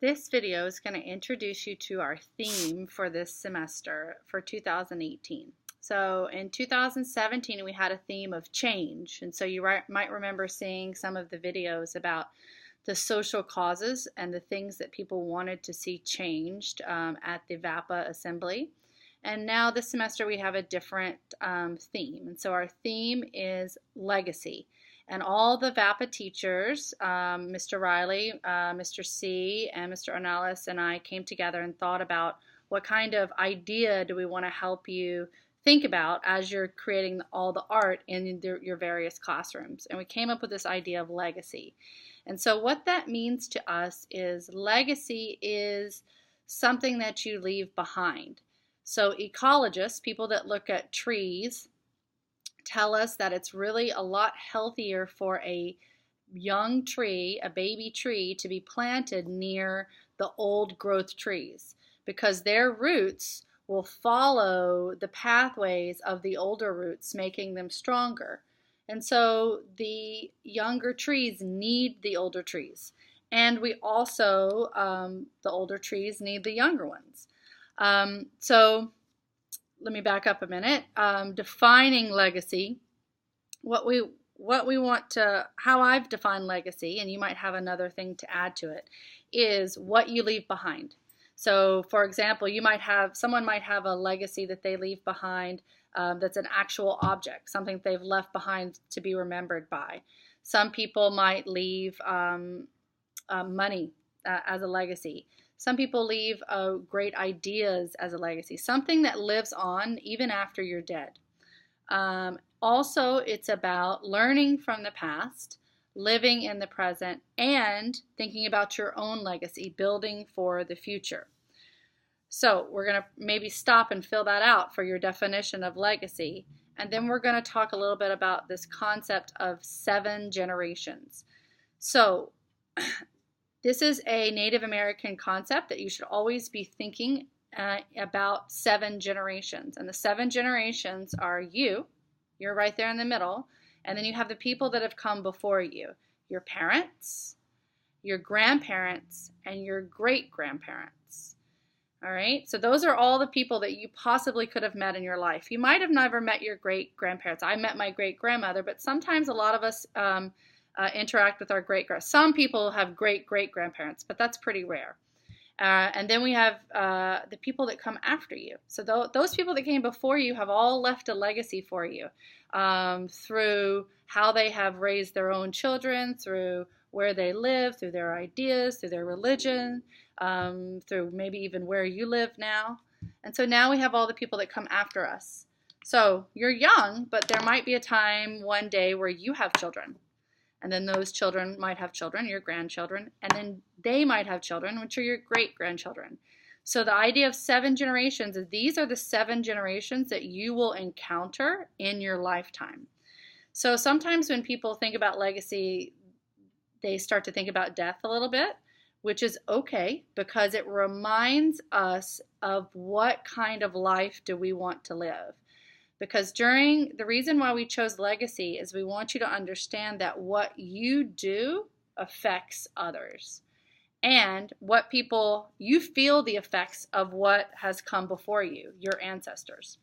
This video is going to introduce you to our theme for this semester for 2018. So in 2017 we had a theme of change, and so you might remember seeing some of the videos about the social causes and the things that people wanted to see changed at the VAPA assembly. And now this semester we have a different theme, and so our theme is legacy. And all the VAPA teachers, Mr. Riley, Mr. C, and Mr. Ornelas and I came together and thought about what kind of idea do we want to help you think about as you're creating all the art in your various classrooms. And we came up with this idea of legacy. And so what that means to us is legacy is something that you leave behind. So ecologists, people that look at trees, tell us that it's really a lot healthier for a young tree, a baby tree, to be planted near the old growth trees because their roots will follow the pathways of the older roots, making them stronger. And so the younger trees need the older trees. And we also, the older trees need the younger ones. So let me back up a minute. Defining legacy, what we want to, how I've defined legacy, and you might have another thing to add to it, is what you leave behind. So for example, someone might have a legacy that they leave behind that's an actual object, something they've left behind to be remembered by. Some people might leave money as a legacy. Some people leave great ideas as a legacy, something that lives on even after you're dead. Also, it's about learning from the past, living in the present, and thinking about your own legacy, building for the future. So we're going to maybe stop and fill that out for your definition of legacy. And then we're going to talk a little bit about this concept of 7 generations. So this is a Native American concept that you should always be thinking about 7 generations. And the 7 generations are you're right there in the middle, and then you have the people that have come before you, your parents, your grandparents, and your great-grandparents. All right, so those are all the people that you possibly could have met in your life. You might have never met your great-grandparents. I met my great-grandmother, but sometimes a lot of us interact with our great-grandparents. Some people have great-great-grandparents, but that's pretty rare. And then we have the people that come after you. So those people that came before you have all left a legacy for you through how they have raised their own children, through where they live, through their ideas, through their religion, through maybe even where you live now. And so now we have all the people that come after us. So you're young, but there might be a time one day where you have children. And then those children might have children, your grandchildren, and then they might have children, which are your great-grandchildren. So the idea of 7 generations is these are the 7 generations that you will encounter in your lifetime. So sometimes when people think about legacy, they start to think about death a little bit, which is okay because it reminds us of what kind of life do we want to live. Because the reason why we chose legacy is we want you to understand that what you do affects others. And you feel the effects of what has come before you, your ancestors.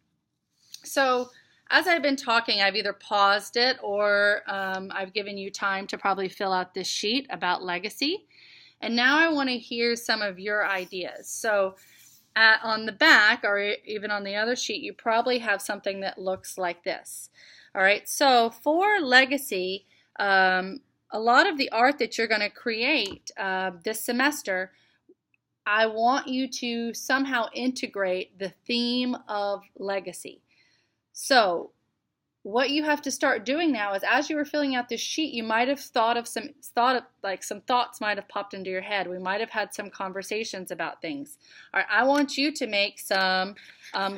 So as I've been talking, I've either paused it or I've given you time to probably fill out this sheet about legacy. And now I want to hear some of your ideas. So on the back, or even on the other sheet, you probably have something that looks like this. All right, so for legacy, a lot of the art that you're going to create this semester, I want you to somehow integrate the theme of legacy. So what you have to start doing now is, as you were filling out this sheet, you might have some thoughts might have popped into your head. We might have had some conversations about things. All right, I want you to make some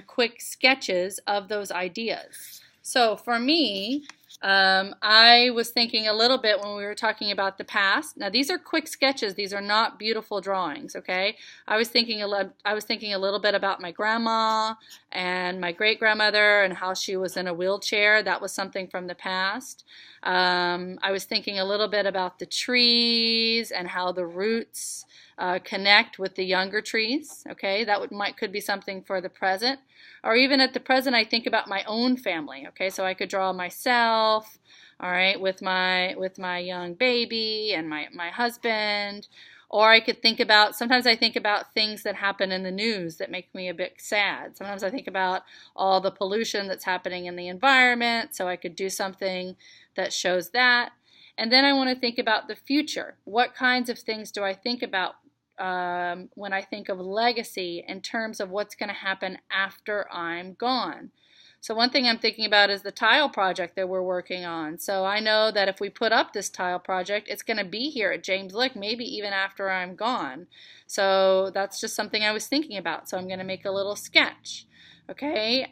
quick sketches of those ideas. So for me, I was thinking a little bit when we were talking about the past. Now these are quick sketches. These are not beautiful drawings, okay? I was thinking a little bit about my grandma and my great-grandmother and how she was in a wheelchair. That was something from the past. I was thinking a little bit about the trees and how the roots connect with the younger trees. Okay, that could be something for the present, or even at the present, I think about my own family. Okay, so I could draw myself, all right, with my young baby and my husband. Or I could think about, sometimes I think about things that happen in the news that make me a bit sad. Sometimes I think about all the pollution that's happening in the environment, so I could do something that shows that. And then I want to think about the future. What kinds of things do I think about when I think of legacy in terms of what's going to happen after I'm gone? So one thing I'm thinking about is the tile project that we're working on. So I know that if we put up this tile project, it's going to be here at James Lick, maybe even after I'm gone. So that's just something I was thinking about. So I'm going to make a little sketch. Okay,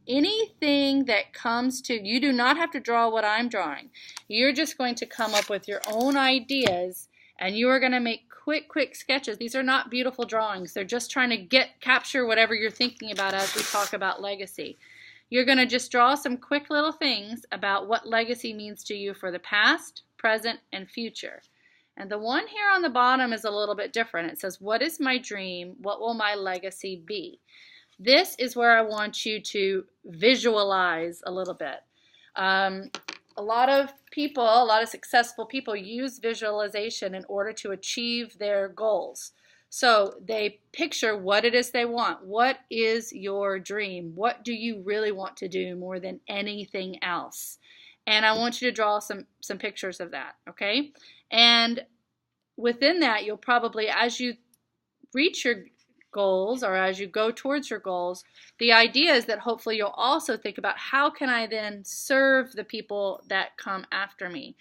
anything that comes to, you do not have to draw what I'm drawing. You're just going to come up with your own ideas, and you are going to make quick sketches. These are not beautiful drawings. They're just trying to capture whatever you're thinking about as we talk about legacy. You're going to just draw some quick little things about what legacy means to you for the past, present, and future. And the one here on the bottom is a little bit different. It says, what is my dream? What will my legacy be? This is where I want you to visualize a little bit. A lot of people, a lot of successful people use visualization in order to achieve their goals. So they picture what it is they want. What is your dream? What do you really want to do more than anything else? And I want you to draw some pictures of that, okay? And within that, you'll probably, as you reach your goals or as you go towards your goals, the idea is that hopefully you'll also think about how can I then serve the people that come after me.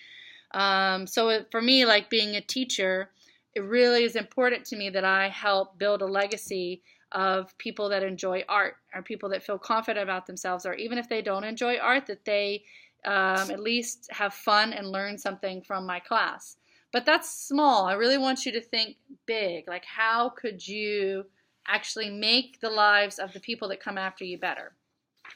So for me, like being a teacher, it really is important to me that I help build a legacy of people that enjoy art, or people that feel confident about themselves, or even if they don't enjoy art, that they at least have fun and learn something from my class. But that's small. I really want you to think big. Like, how could you actually make the lives of the people that come after you better?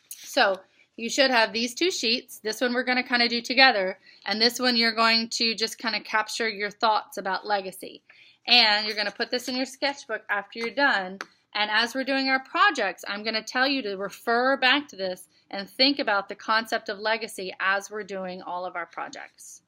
So you should have these two sheets. This one we're going to kind of do together, and this one you're going to just kind of capture your thoughts about legacy. And you're going to put this in your sketchbook after you're done. And as we're doing our projects, I'm going to tell you to refer back to this and think about the concept of legacy as we're doing all of our projects.